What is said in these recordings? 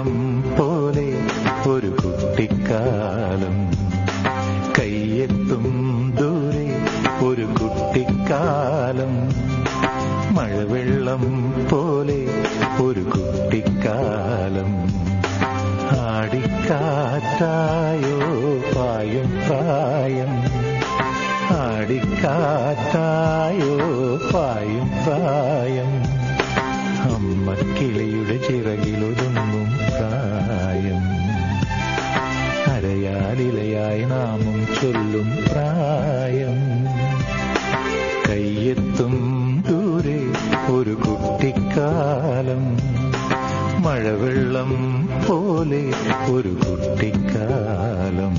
മഴവെള്ളം പോലെ ഒരു കുട്ടിക്കാലം, കയ്യെത്തും ദൂരെ ഒരു കുട്ടിക്കാലം. മഴവെള്ളം പോലെ ഒരു കുട്ടിക്കാലം, ആടിക്കാറ്റായോ പായും പ്രായം, ആടിക്കാറ്റായോ പായും പ്രായം. അമ്മക്കിളിയുടെ ചിറകിലൊതുങ്ങും പ്രായം, അരയാലിലയായി നാമം ചൊല്ലും പ്രായം. കയ്യെത്തും ദൂരെ ഒരു കുട്ടിക്കാലം, മഴവെള്ളം പോലെ ഒരു കുട്ടിക്കാലം.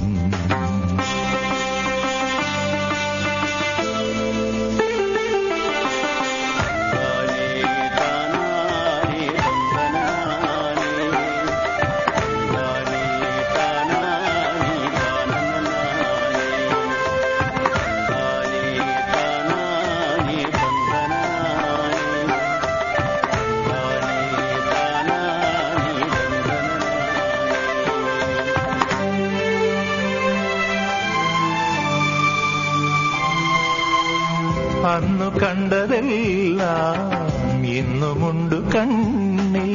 അന്നു കണ്ടതെല്ലാം ഇന്നുമുണ്ടു കണ്ണിൽ,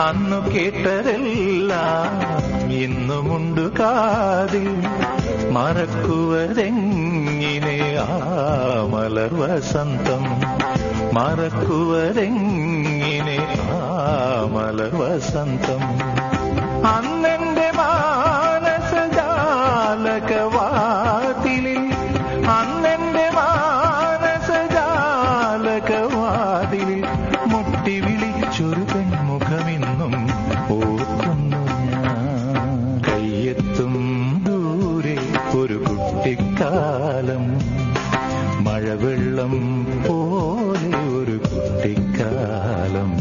അന്നു കേട്ടതെല്ലാം ഇന്നുമുണ്ടു കാതിൽ. മറക്കുവതെങ്ങിനെ ആ മലർ വസന്തം, മറക്കുവതെങ്ങിനെ ആ മലർ വസന്തം. അന്നെന്റെ മാനസജാലകവാതിലിൽ, അന്നെന്റെ മാനസജാലകവാതിലിൽ മുട്ടി വിളിച്ചൊരു പെൺമുഖമിന്നും ഓർക്കുന്നു ഞാൻ. കയ്യെത്തും ദൂരെ ഒരു കുട്ടിക്കാലം, മഴവെള്ളം പോലെ ഒരു കുട്ടിക്കാലം.